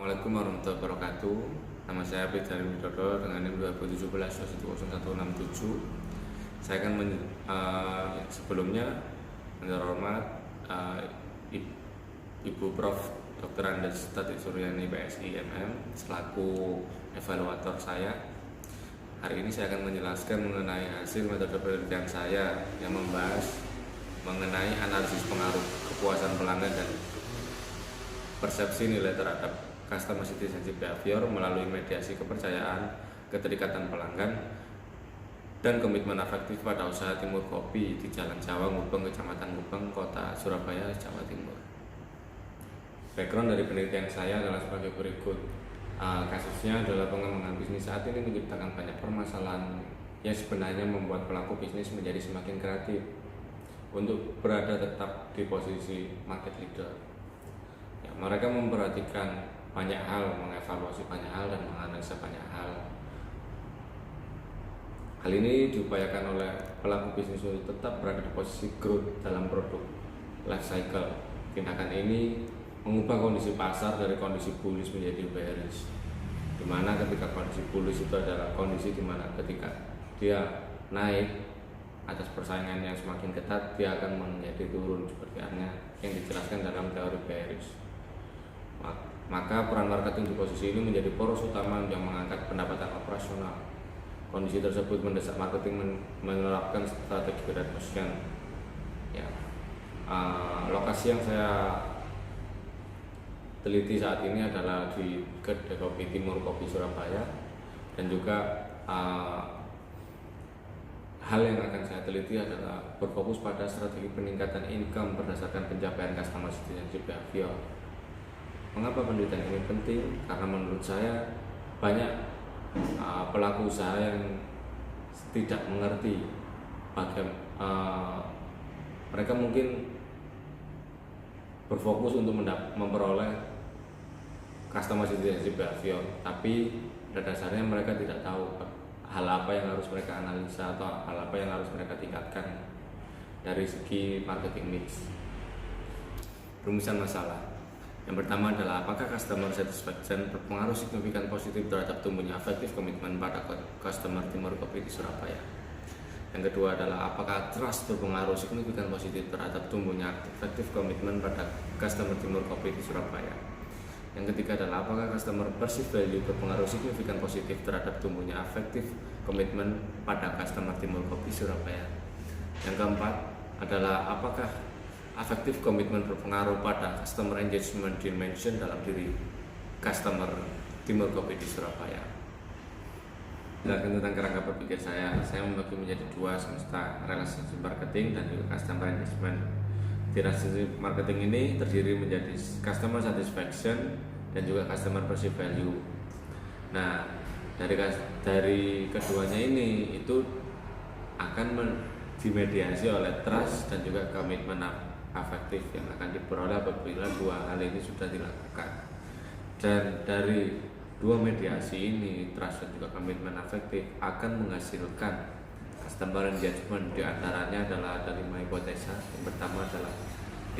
Assalamualaikum warahmatullahi wabarakatuh. Nama saya Peter Widodo dengan NIM 2017-10167. Saya akan sebelumnya menghormat Ibu Prof. Dr. Andes Tati Suryani PSI MM selaku evaluator saya. Hari ini saya akan menjelaskan mengenai hasil metode penelitian saya yang membahas mengenai analisis pengaruh kepuasan pelanggan dan persepsi nilai terhadap customer citizenship behavior melalui mediasi kepercayaan, keterikatan pelanggan, dan komitmen afektif pada usaha Timur Kopi di Jalan Jawa, Gubeng, Kecamatan Gubeng, Kota Surabaya, Jawa Timur. Background dari penelitian saya adalah sebagai berikut. Kasusnya adalah pengembangan bisnis saat ini menciptakan banyak permasalahan yang sebenarnya membuat pelaku bisnis menjadi semakin kreatif untuk berada tetap di posisi market leader. Ya, mereka memperhatikan banyak hal, mengevaluasi banyak hal, dan menganalisa banyak hal. Hal ini diupayakan oleh pelaku bisnis untuk tetap berada di posisi growth dalam produk life cycle. Tindakan ini mengubah kondisi pasar dari kondisi bullish menjadi bearish, dimana ketika kondisi bullish itu adalah kondisi dimana ketika dia naik atas persaingan yang semakin ketat, dia akan menjadi turun seperti yang dijelaskan dalam teori bearish. Maka peran marketing di posisi ini menjadi poros utama yang mengangkat pendapatan operasional. Kondisi tersebut mendesak marketing menerapkan strategi red motion. Ya, lokasi yang saya teliti saat ini adalah di Kedai Kopi Timur Kopi Surabaya, dan juga hal yang akan saya teliti adalah berfokus pada strategi peningkatan income berdasarkan pencapaian customer citizenship behavior. Mengapa penelitian ini penting? Karena menurut saya banyak pelaku usaha yang tidak mengerti bagaimana mereka mungkin berfokus untuk memperoleh customer citizenship behavior, tapi pada dasarnya mereka tidak tahu hal apa yang harus mereka analisa atau hal apa yang harus mereka tingkatkan dari segi marketing mix. Rumusan masalah yang pertama adalah apakah customer satisfaction berpengaruh signifikan positif terhadap tumbuhnya afektif komitmen pada customer Timur Kopi di Surabaya. Yang kedua adalah apakah trust berpengaruh signifikan positif terhadap tumbuhnya afektif komitmen pada customer Timur Kopi di Surabaya. Yang ketiga adalah apakah customer perceived value berpengaruh signifikan positif terhadap tumbuhnya afektif komitmen pada customer Timur Kopi Surabaya. Yang keempat adalah apakah afektif komitmen berpengaruh pada customer engagement dimension dalam diri customer Timur Kopi di Surabaya. Tentang kerangka berpikir saya membagi menjadi dua semesta, relationship marketing dan juga customer engagement. Di relationship marketing ini terdiri menjadi customer satisfaction dan juga customer perceived value. Nah, dari keduanya ini itu akan dimediasi oleh trust dan juga komitmen afektif yang akan diperoleh apabila dua hal ini sudah dilakukan. Dan dari dua mediasi ini, trust dan juga komitmen afektif akan menghasilkan customer engagement. Di antaranya adalah ada 5 hipotesa. Yang pertama adalah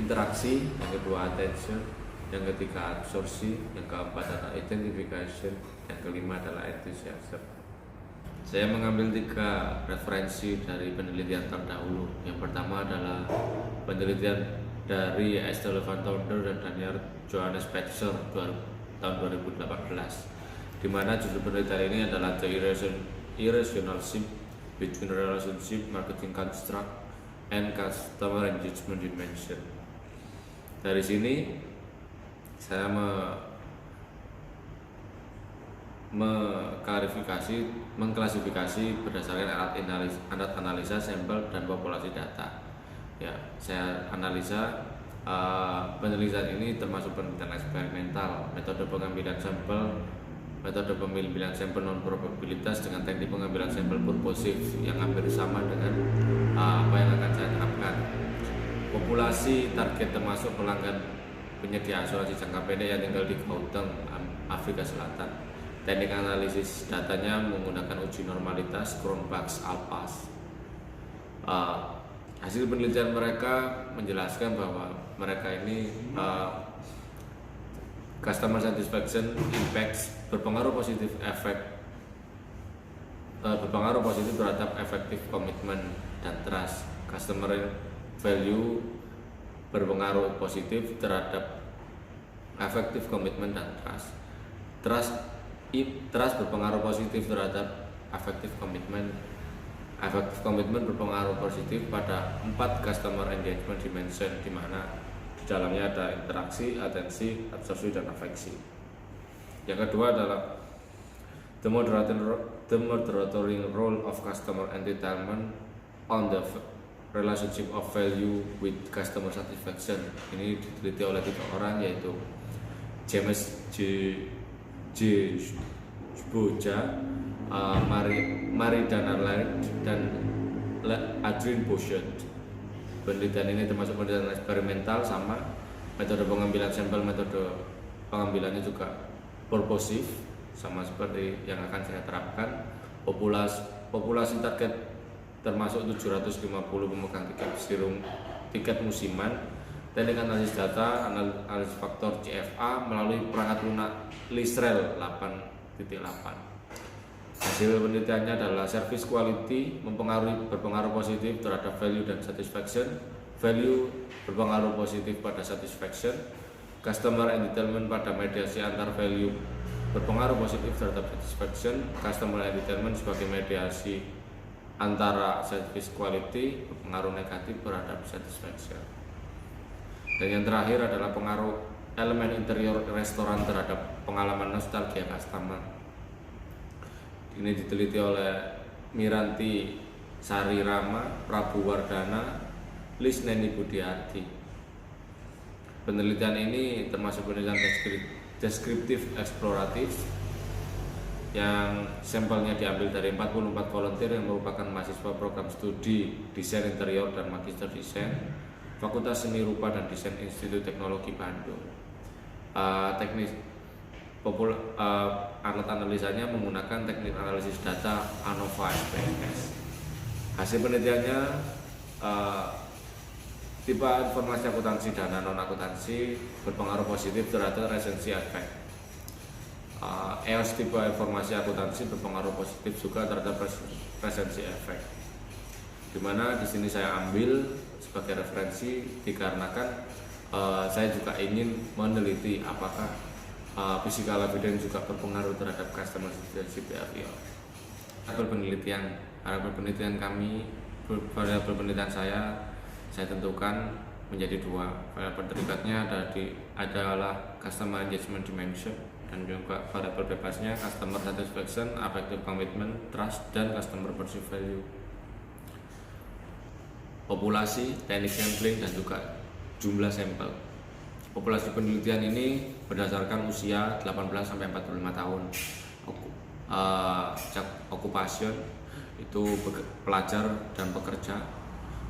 interaksi, yang kedua attention, yang ketiga absorpsi, yang keempat adalah identification, yang kelima adalah enthusiasm. Saya mengambil 3 referensi dari penelitian terdahulu. Yang pertama adalah penelitian dari Estelle Van Tonder dan Daniel Johannes Petzer tahun 2018, di mana judul penelitian ini adalah The Irrationalship Between Relationship Marketing Construct and Customer Engagement Dimension. Dari sini saya mengklasifikasi berdasarkan alat analisa sampel dan populasi data. Ya, saya analisa penelitian ini termasuk penelitian eksperimental, metode pengambilan sampel, metode pengambilan sampel non probabilitas dengan teknik pengambilan sampel purposif yang hampir sama dengan apa yang akan saya terapkan. Populasi target termasuk pelanggan penyedia asuransi jangka pendek yang tinggal di Gauteng, Afrika Selatan. Teknik analisis datanya menggunakan uji normalitas, Cronbach's Alpas. Hasil penelitian mereka menjelaskan bahwa mereka ini Customer satisfaction impacts berpengaruh positif terhadap efektif komitmen dan trust. Customer value berpengaruh positif terhadap efektif komitmen dan trust. Trust berpengaruh positif terhadap efektif komitmen. Efektif komitmen berpengaruh positif pada 4 customer engagement dimension, di mana di dalamnya ada interaksi, atensi, absorpsi, dan afeksi. Yang kedua adalah the moderating role of customer entitlement on the relationship of value with customer satisfaction. Ini diteliti oleh 3 orang, yaitu James J. Boja, Mari Danarland, dan Adrian Bouchet. Penelitian ini termasuk penelitian eksperimental, sama metode pengambilan sampel, metode pengambilannya juga purposive, sama seperti yang akan saya terapkan. Populasi target termasuk 750 pemegang tiket musiman. Teknik analisis data, analisis faktor CFA melalui perangkat lunak Lisrel 8.8. Hasil penelitiannya adalah service quality berpengaruh positif terhadap value dan satisfaction. Value berpengaruh positif pada satisfaction. Customer entitlement pada mediasi antar value berpengaruh positif terhadap satisfaction. Customer entitlement sebagai mediasi antara service quality berpengaruh negatif terhadap satisfaction. Dan yang terakhir adalah pengaruh elemen interior restoran terhadap pengalaman nostalgia customer. Ini diteliti oleh Miranti Sari Rama, Prabu Wardana, Lisneni Budiarti. Penelitian ini termasuk penelitian deskriptif eksploratif yang sampelnya diambil dari 44 volunteer yang merupakan mahasiswa program studi Desain Interior dan Magister Desain Fakultas Seni Rupa dan Desain Institut Teknologi Bandung. Alat analisanya menggunakan teknik analisis data ANOVA SPSS. Hasil penelitiannya, tipe informasi akuntansi dan non akuntansi berpengaruh positif terhadap resensi efek. EOS tipe informasi akuntansi berpengaruh positif juga terhadap resensi efek. Dimana di sini saya ambil sebagai referensi dikarenakan saya juga ingin meneliti apakah physical evidence juga berpengaruh terhadap customer satisfaction behavior. Penelitian kami, variabel penelitian saya tentukan menjadi 2. Variabel terlibatnya adalah customer engagement dimension, dan juga variabel bebasnya customer satisfaction, affective commitment, trust, dan customer perceived value. Populasi, teknik sampling, dan juga jumlah sampel. Populasi penelitian ini berdasarkan usia 18-45 tahun. Occupation itu pelajar dan pekerja.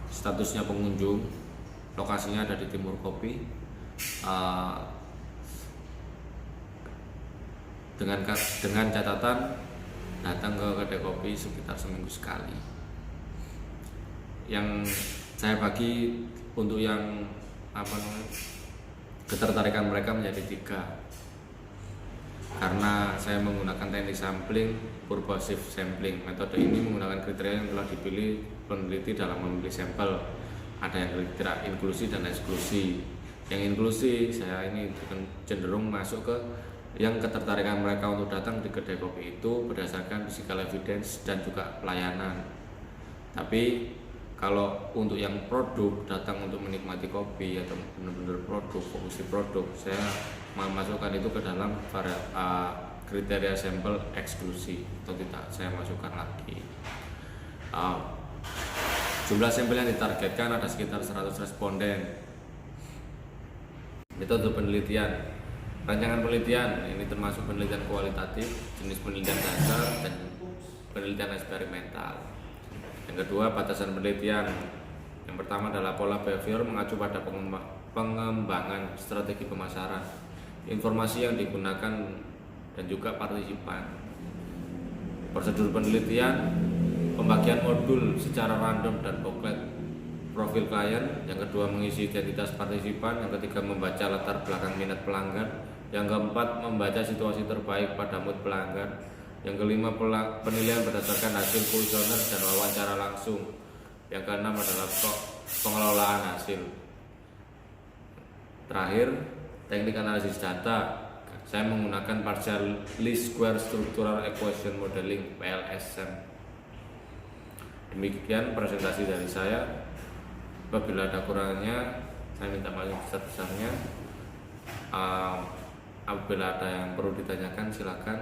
Statusnya pengunjung. Lokasinya ada di Timur Kopi. Dengan catatan datang ke kedai kopi sekitar seminggu sekali. Yang saya bagi untuk yang ketertarikan mereka menjadi 3, karena saya menggunakan teknik sampling, purposive sampling. Metode ini menggunakan kriteria yang telah dipilih peneliti dalam memilih sampel. Ada yang kriteria inklusi dan eksklusi. Yang inklusi saya ini cenderung masuk ke yang ketertarikan mereka untuk datang di kedai kopi itu berdasarkan physical evidence dan juga pelayanan. Tapi kalau untuk yang produk, datang untuk menikmati kopi atau benar-benar produk, fokus di produk, saya memasukkan itu ke dalam kriteria sampel eksklusi atau tidak saya masukkan lagi. Jumlah sampel yang ditargetkan ada sekitar 100 responden. Metode penelitian, rancangan penelitian ini termasuk penelitian kualitatif, jenis penelitian dasar, dan penelitian eksperimental. Yang kedua, batasan penelitian. Yang pertama adalah pola behavior mengacu pada pengembangan strategi pemasaran, informasi yang digunakan, dan juga partisipan. Prosedur penelitian, pembagian modul secara random dan boklet profil klien. Yang kedua, mengisi identitas partisipan. Yang ketiga, membaca latar belakang minat pelanggan. Yang keempat, membaca situasi terbaik pada mood pelanggan. Yang kelima, penilaian berdasarkan hasil kuesioner dan wawancara langsung. Yang keenam adalah pengelolaan hasil. Terakhir, teknik analisis data. Saya menggunakan partial least square structural equation modeling (PLSM). Demikian presentasi dari saya. Apabila ada kurangnya, saya minta maaf sebesar-besarnya. Apabila ada yang perlu ditanyakan, silakan.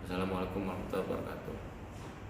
Assalamualaikum warahmatullahi wabarakatuh.